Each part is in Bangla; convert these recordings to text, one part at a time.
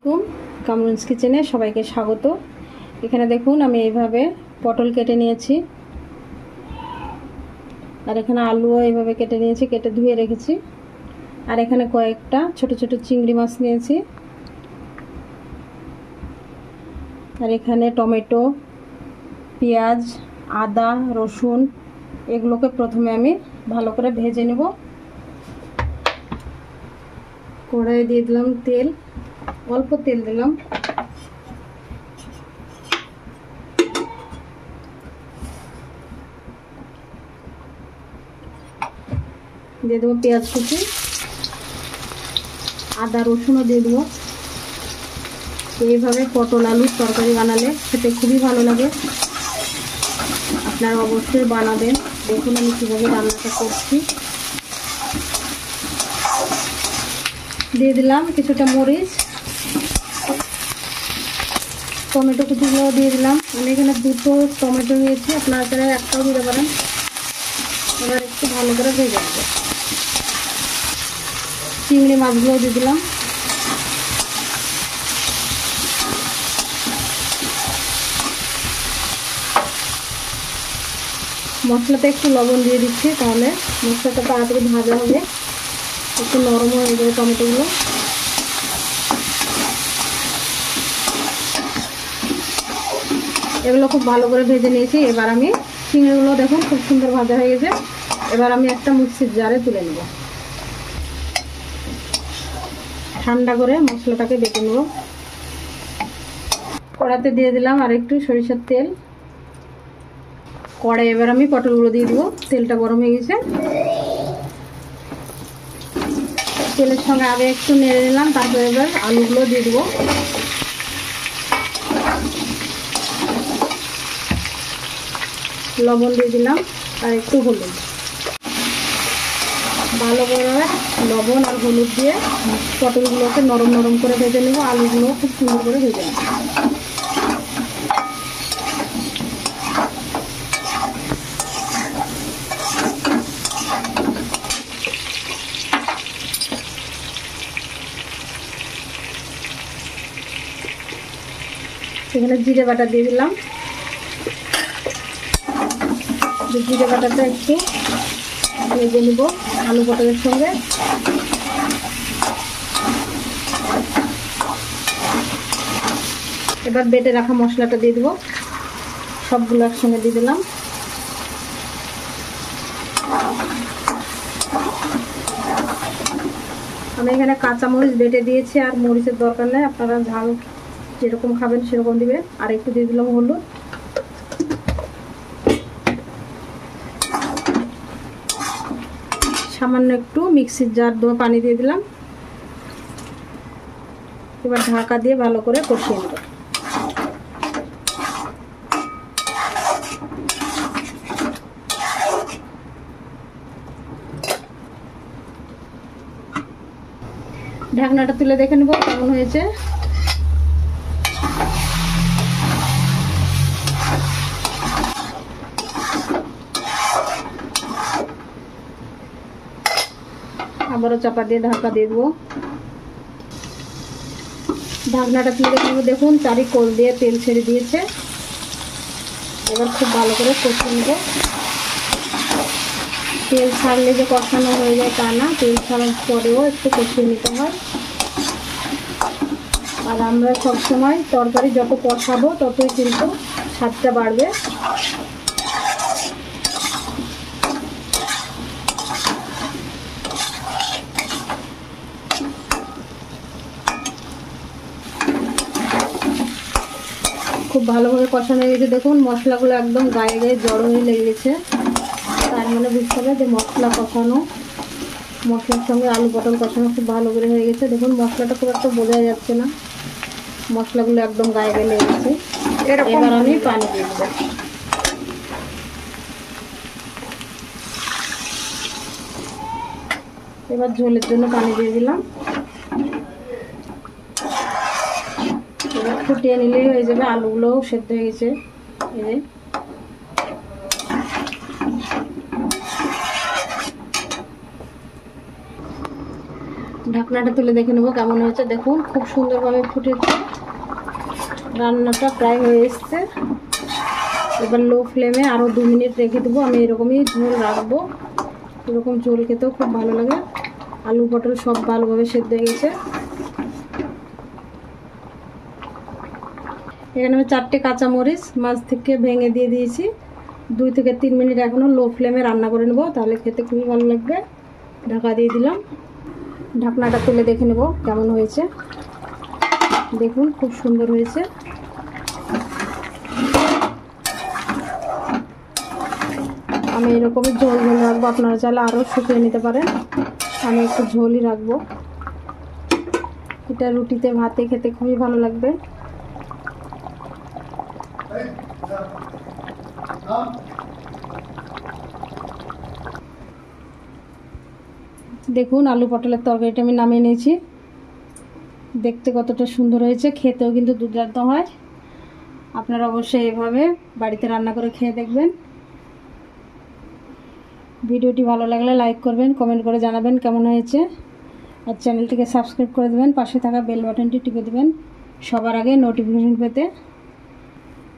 কামরুনস কিচেনে সবাইকে স্বাগত। এখানে দেখুন আমি এইভাবে পটল কেটে নিয়েছি, আর এখানে আলুও এইভাবে কেটে নিয়েছি, কেটে ধুয়ে রেখেছি। আর এখানে কয়েকটা ছোট ছোট চিংড়ি মাছ নিয়েছি। আর এখানে টমেটো, পেঁয়াজ, আদা, রসুন এগুলোকে প্রথমে আমি ভালো করে ভেজে নেব। কড়াইয়ে দিয়ে দিলাম তেল, অল্প তেল দিলাম। দিয়ে দেবো পেঁয়াজ কুচি, আদা রসুনও দিয়ে দেবো। এইভাবে পটল আলুর তরকারি বানালে খেতে খুবই ভালো লাগে, আপনারা অবশ্যই বানাবেন। দেখুন আমি কীভাবে রান্নাটা করছি। দিয়ে দিলাম কিছুটা মরিচ, টমেটো কুচিগুলো দিয়ে দিলাম। আমি এখানে দুটো টমেটো নিয়েছি, আপনারা চাইলে একটাও দিতে পারেন। এবার একটু ভালো করে ভেজে দেবো। চিংড়ি মাছগুলোও দিয়ে দিলাম। মশলাতে একটু লবণ দিয়ে দিচ্ছি, তাহলে মশলাটা তাড়াতাড়ি ভাজা হবে, একটু নরম হয়ে যাবে টমেটোগুলো। এগুলো খুব ভালো করে ভেজে নিয়েছি। এবার আমি চিংড়িগুলো দেখুন খুব সুন্দর ভাজা হয়ে গেছে। এবার আমি একটা মিক্সির জারে তুলে নেব, ঠান্ডা করে মশলাটাকে বেটে নেব। কড়াতে দিয়ে দিলাম আর একটু সরিষার তেল। কড়াই এবার আমি পটলগুলো দিয়ে দেবো। তেলটা গরম হয়ে গেছে, তেলের সঙ্গে আগে একটু নেড়ে নিলাম। তারপরে এবার আলুগুলো দিয়ে দেবো। লবণ দিয়ে দিলাম আর একটু হলুদ। ভালো করে লবণ আর হলুদ দিয়ে পটলগুলোকে নরম নরম করে ভেজে নেব। আলুগুলো খুব সুন্দর করে ভেজে নেব। এখানে জিরে বাটা দিয়ে দিলাম। জিরে বাটাটা একটু ভেজে নিব আলু পটলের সঙ্গে। এবার বেটে রাখা মশলাটা দিয়ে দেবো, সবগুলো একসঙ্গে দিয়ে দিলাম। আমি এখানে কাঁচামরিচ বেটে দিয়েছি, আর মরিচের দরকার নেই, আপনারা ঝাল যেরকম খাবেন সেরকম দিবেন। আর একটু দিয়ে দিলাম হলুদ। সামান্য একটু মিক্সির জার ধোয়া পানি দিয়ে দিলাম। এবার ঢাকা দিয়ে ভালো করে কষিয়ে নেব। ঢাকনাটা তুলে দেখে নেব কেমন হয়েছে। আবারও চাপা দিয়ে ঢাকা দিয়ে দেবো। ঢাকনাটা তুলে দেখে নেব, দেখুন চারিকোণ দিয়ে তেল ছেড়ে দিয়েছে। এবার খুব ভালো করে কষিয়ে নেব। তেল ছাড়লে যে কষানো হয়ে যায় তা না, তেল ছাড়ার পরেও একটু কষিয়ে নিতে হয়। আর আমরা সবসময় তরকারি যত কষাবো ততই কিন্তু স্বাদটা বাড়বে। খুব ভালোভাবে কষানো হয়ে গেছে। দেখুন মশলাগুলো একদম গায়ে গায়ে জড়ো হয়ে লেগে গেছে, তার মানে বুঝতে হবে যে মশলা কষানো, মশলার সঙ্গে আলু পটল কষানো খুব ভালো করে হয়ে গেছে। দেখুন মশলাটা খুব একটা বোঝা যাচ্ছে না, মশলাগুলো একদম গায়ে গায়ে লেগে গেছে। এবার আমি পানি দিয়ে দেবো। এবার ঝোলের জন্য পানি দিয়ে দিলাম। এবার ফুটিয়ে নিলেই হয়ে যাবে। আলুগুলোও সেদ্ধ হয়ে গেছে। এই ঢাকনাটা তুলে দেখে নেবো কেমন হয়েছে। দেখুন খুব সুন্দরভাবে ফুটেছে, রান্নাটা প্রায় হয়ে এসছে। এবার লো ফ্লেমে আরও 2 মিনিট রেখে দেবো। আমি এরকমই ঝোল রাখবো, এরকম ঝোল খেতেও খুব ভালো লাগে। আলু পটল সব ভালোভাবে সেদ্ধ হয়ে গেছে। এখানে আমি 4টে কাঁচামরিচ মাছ থেকে ভেঙে দিয়ে দিয়েছি। 2 থেকে 3 মিনিট এখনও লো ফ্লেমে রান্না করে নেবো, তাহলে খেতে খুবই ভালো লাগবে। ঢাকা দিয়ে দিলাম, ঢাকনাটা তুলে দেখে নেব কেমন হয়েছে। দেখুন খুব সুন্দর হয়েছে। আমি এরকমই ঝোল ঝোল রাখবো, আপনারা চাইলে আরও শুকিয়ে নিতে পারেন। আমি একটু ঝোলই রাখবো, এটা রুটিতে ভাতে খেতে খুবই ভালো লাগবে। দেখুন আলু পটলের তরকারিটা আমি নামিয়ে নিয়েছি। দেখতে কতটা সুন্দর হয়েছে, খেতেও কিন্তু দুর্দান্ত হয়। আপনারা অবশ্যই এভাবে বাড়িতে রান্না করে খেয়ে দেখবেন। ভিডিওটি ভালো লাগলে লাইক করবেন, কমেন্ট করে জানাবেন কেমন হয়েছে, আর চ্যানেলটিকে সাবস্ক্রাইব করে দেবেন। পাশে থাকা বেল বাটনটি টিপে দেবেন সবার আগে নোটিফিকেশন পেতে।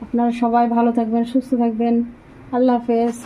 আপনারা সবাই ভালো থাকবেন, সুস্থ থাকবেন। আল্লাহ হাফেজ।